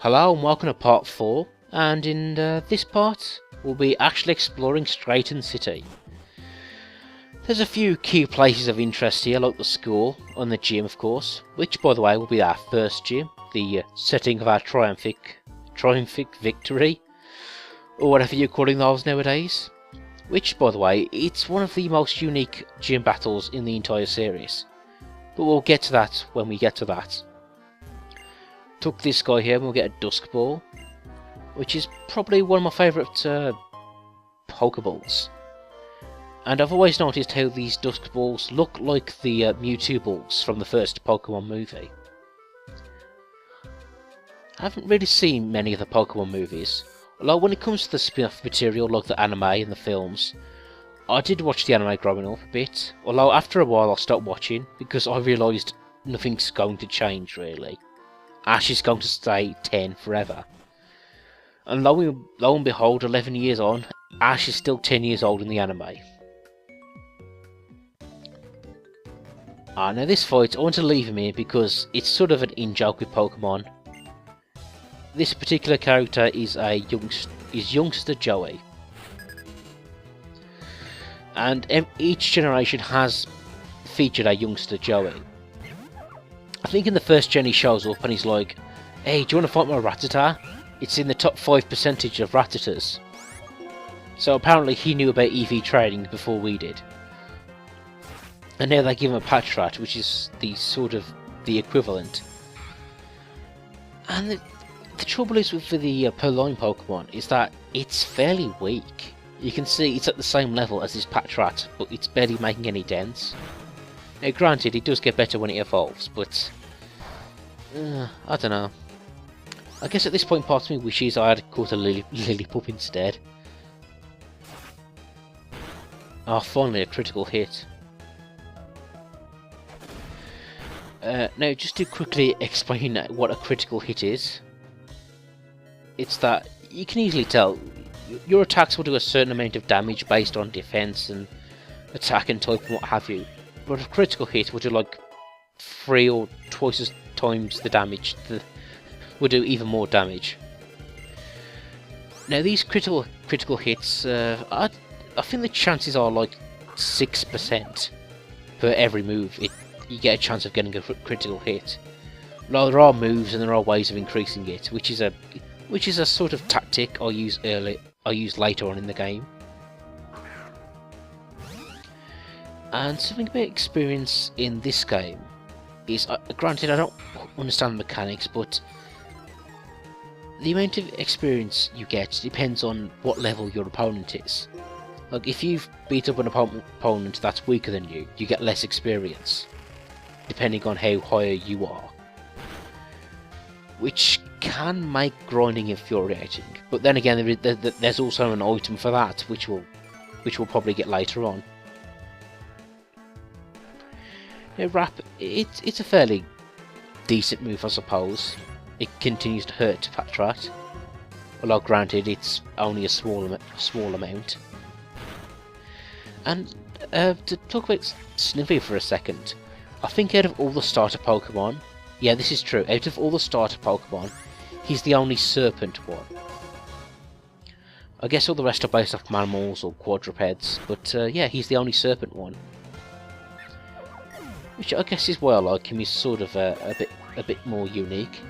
Hello and welcome to part 4, and in this part we'll be actually exploring Straighten City. There's a few key places of interest here, like the school and the gym of course, which by the way will be our first gym, the setting of our triumphant victory, or whatever you're calling those nowadays. Which by the way, it's one of the most unique gym battles in the entire series. But we'll get to that when we get to that. Took this guy here and we'll get a Dusk Ball, which is probably one of my favourite Pokeballs. And I've always noticed how these Dusk Balls look like the Mewtwo Balls from the first Pokemon movie. I haven't really seen many of the Pokemon movies, although when it comes to the spin-off material like the anime and the films, I did watch the anime growing up a bit, although after a while I stopped watching because I realised nothing's going to change really. Ash is going to stay 10 forever. And lo and behold, 11 years on, Ash is still 10 years old in the anime. Now this fight, I want to leave him here because it's sort of an in-joke with Pokemon. This particular character is youngster Joey. And each generation has featured a youngster Joey. I think in the first gen he shows up and he's like, "Hey, do you want to fight my Rattata? It's in the top 5% of Rattatas." So apparently he knew about EV trading before we did. And now they give him a Patrat, which is the equivalent. And the trouble is with the Purloin Pokemon is that it's fairly weak. You can see it's at the same level as this Patrat, but it's barely making any dents. Now granted, it does get better when it evolves, but I don't know. I guess at this point part of me wishes I had caught a Lillipup instead. Oh, finally a critical hit. Now just to quickly explain what a critical hit is. It's that you can easily tell your attacks will do a certain amount of damage based on defense and attack and type and what have you. But a critical hit will do like 3 or twice as times the damage, will do even more damage. Now these critical hits, I think the chances are like 6% per every move. You get a chance of getting a critical hit. Now there are moves and there are ways of increasing it, which is a sort of tactic I use later on in the game. And something about experience in this game is, granted I don't understand the mechanics, but the amount of experience you get depends on what level your opponent is. Like if you've beat up an opponent that's weaker than you, you get less experience, depending on how high you are. Which can make grinding infuriating, but then again there's also an item for that, which we'll probably get later on. Now, Wrap, it's a fairly decent move, I suppose. It continues to hurt Patrat, although granted it's only a small amount. And to talk about Sniffy for a second, I think out of all the starter Pokemon, yeah, this is true, out of all the starter Pokemon, he's the only serpent one. I guess all the rest are based off mammals or quadrupeds, but yeah, he's the only serpent one. Which I guess is why I like him, he's sort of a bit more unique.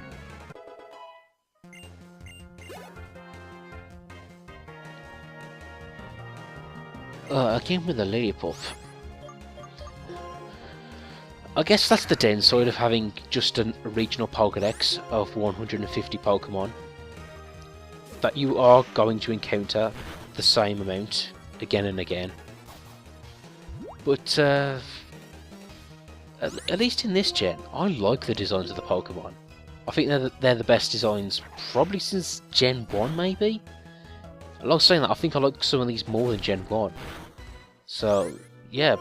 Again with the Lillipup. I guess that's the downside of having just a regional Pokédex of 150 Pokemon. That you are going to encounter the same amount again and again. But at least in this gen, I like the designs of the Pokemon. I think they're the best designs probably since Gen 1 maybe? I like saying that, I think I like some of these more than Gen 1. So yeah,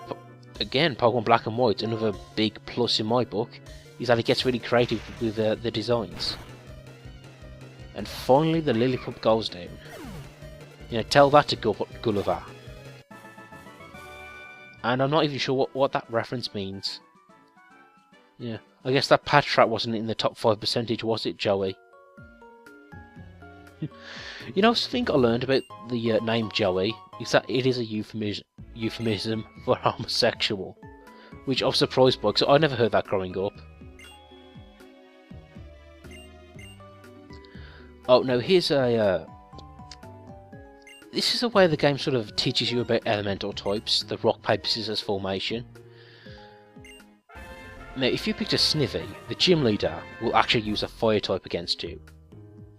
again, Pokemon Black and White, another big plus in my book, is that it gets really creative with the designs. And finally the Lillipup goes down. You know, tell that to Gulliver. And I'm not even sure what that reference means. Yeah, I guess that Patrat wasn't in the top 5%, was it, Joey? You know, something I learned about the name Joey is that it is a euphemism for homosexual, which I was surprised by because I never heard that growing up. Oh, now here's a... this is a way the game sort of teaches you about elemental types, the rock, paper, scissors formation. Now, if you picked a Snivy, the gym leader will actually use a fire type against you.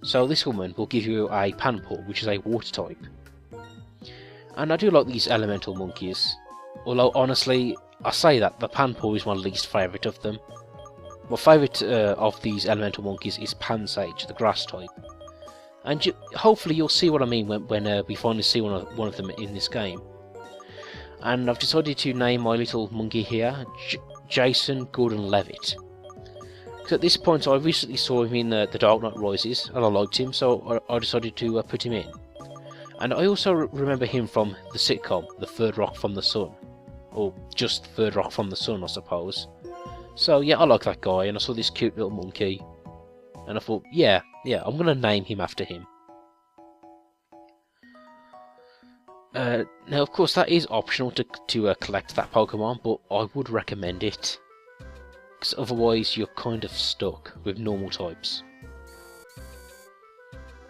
So this woman will give you a Panpour, which is a water type. And I do like these elemental monkeys, although honestly, I say that the Panpour is my least favourite of them. My favourite of these elemental monkeys is Pansage, the grass type. And hopefully you'll see what I mean when we finally see one of them in this game. And I've decided to name my little monkey here Jason Gordon-Levitt. Because at this point I recently saw him in the Dark Knight Rises and I liked him, so I decided to put him in. And I also remember him from the sitcom The Third Rock from the Sun. Or just Third Rock from the Sun, I suppose. So yeah, I like that guy, and I saw this cute little monkey and I thought, yeah, I'm going to name him after him. Now, of course, that is optional to collect that Pokemon, but I would recommend it. Because otherwise, you're kind of stuck with normal types.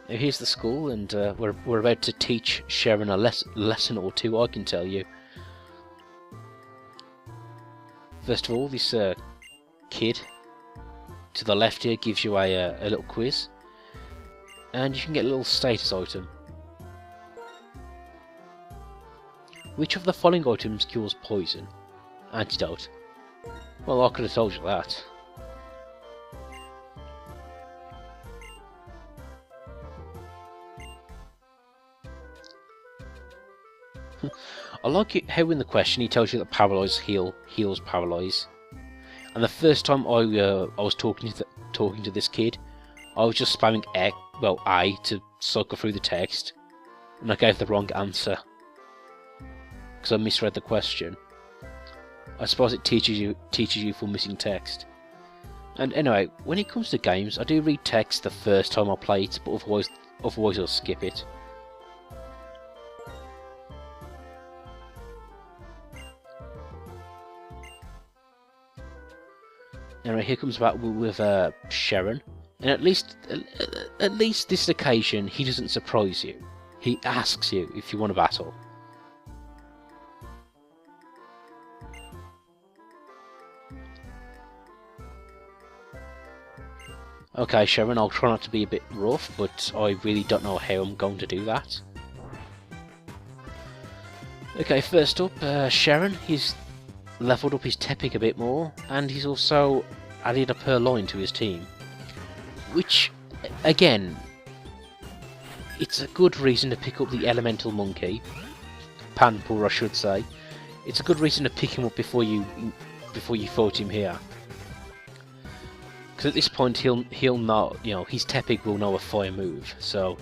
Now, here's the school, and we're about to teach Sharon a lesson or two, I can tell you. First of all, this kid to the left here gives you a little quiz, and you can get a little status item. Which of the following items cures poison? Antidote. Well, I could have told you that. I like it how in the question he tells you that Paralyze heals Paralyze. And the first time I was talking to this kid, I was just spamming A to cycle through the text, and I gave the wrong answer because I misread the question. I suppose it teaches you for missing text. And anyway, when it comes to games, I do read text the first time I play it, but otherwise I'll skip it. Anyway, here comes back with Sharon, and at least this occasion he doesn't surprise you. He asks you if you want to battle. Okay, Sharon, I'll try not to be a bit rough, but I really don't know how I'm going to do that. Okay, first up, Sharon, he's leveled up his Tepig a bit more, and he's also added a Purloin to his team. Which, again, it's a good reason to pick up the Elemental Monkey. Panpour, I should say. It's a good reason to pick him up before you fought him here. Because at this point he'll know, his Tepig will know a fire move, so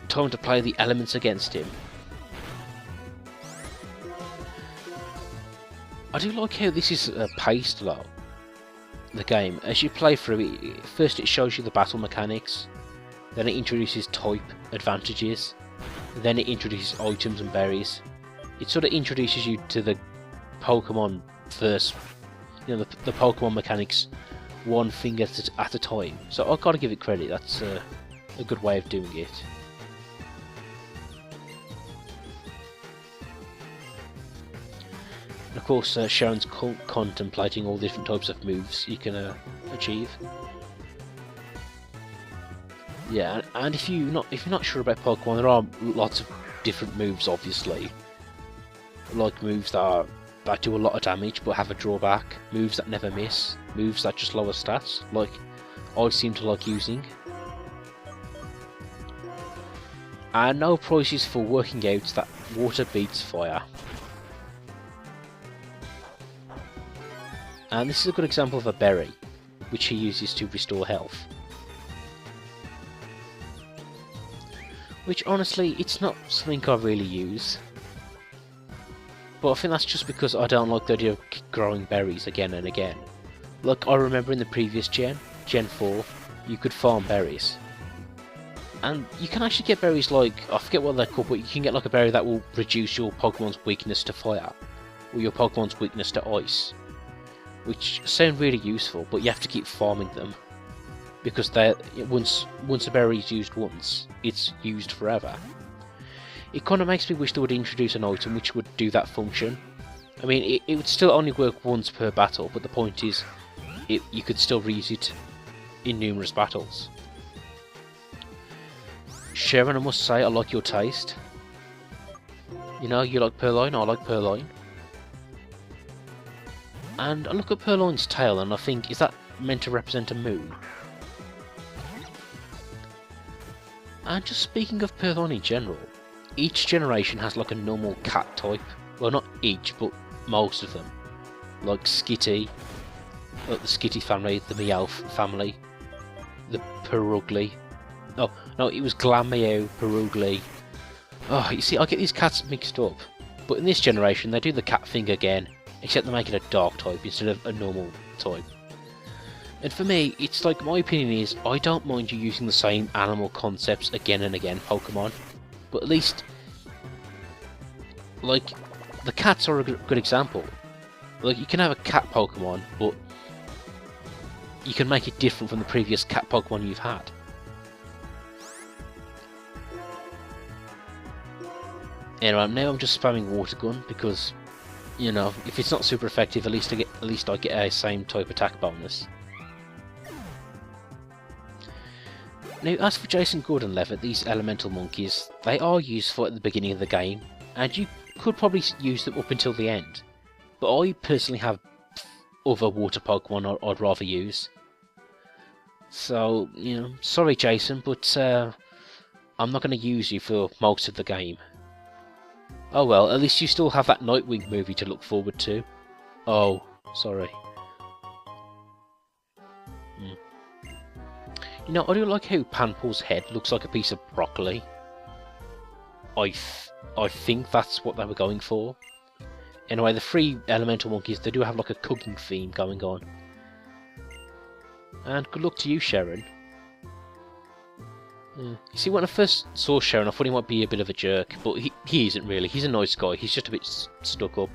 time to play the elements against him. I do like how this is paced though, the game. As you play through it, first it shows you the battle mechanics, then it introduces type advantages, then it introduces items and berries. It sort of introduces you to the Pokemon first, the Pokemon mechanics one thing at a time. So I've got to give it credit, that's a good way of doing it. And of course, Sharon's contemplating all different types of moves you can achieve. Yeah, and if you're not sure about Pokemon, there are lots of different moves, obviously. Like moves that do a lot of damage but have a drawback, moves that never miss, moves that just lower stats, like I seem to like using. And no prizes for working out that water beats fire. And this is a good example of a berry, which he uses to restore health. Which honestly, it's not something I really use. But I think that's just because I don't like the idea of growing berries again and again. Like I remember in the previous Gen 4, you could farm berries. And you can actually get berries like, I forget what they're called, but you can get like a berry that will reduce your Pokemon's weakness to fire, or your Pokemon's weakness to ice, which sound really useful, but you have to keep farming them, because they're, once a berry is used once, it's used forever. It kind of makes me wish they would introduce an item which would do that function. I mean, it would still only work once per battle, but the point is, you could still reuse it in numerous battles. Sharon, I must say, I like your taste. You know, you like Purrloin, I like Purrloin. And I look at Purrloin's tail and I think, is that meant to represent a moon? And just speaking of Purrloin in general, each generation has like a normal cat type. Well, not each, but most of them. Like Skitty, like the Skitty family, the Meowth family, the Purugly. Oh, no, it was Glameow, Purugly. Oh, you see, I get these cats mixed up. But in this generation, they do the cat thing again, except they make it a dark type instead of a normal type. And for me, it's like, my opinion is, I don't mind you using the same animal concepts again and again, Pokemon. But at least, like, the cats are a good example. Like, you can have a cat Pokemon, but you can make it different from the previous cat Pokemon you've had. Anyway, now I'm just spamming Water Gun because, you know, if it's not super effective, at least I get a same type attack bonus. Now, as for Jason Gordon-Levitt, these elemental monkeys, they are useful at the beginning of the game, and you could probably use them up until the end. But I personally have other water Pokemon I'd rather use. So, you know, sorry Jason, but I'm not going to use you for most of the game. Oh well, at least you still have that Nightwing movie to look forward to. Oh, sorry. You know, I do like how Panpour's head looks like a piece of broccoli. I think that's what they were going for. Anyway, the three elemental monkeys, they do have like a cooking theme going on. And good luck to you, Sharon. You see, when I first saw Sharon, I thought he might be a bit of a jerk, but he isn't really. He's a nice guy. He's just a bit stuck up.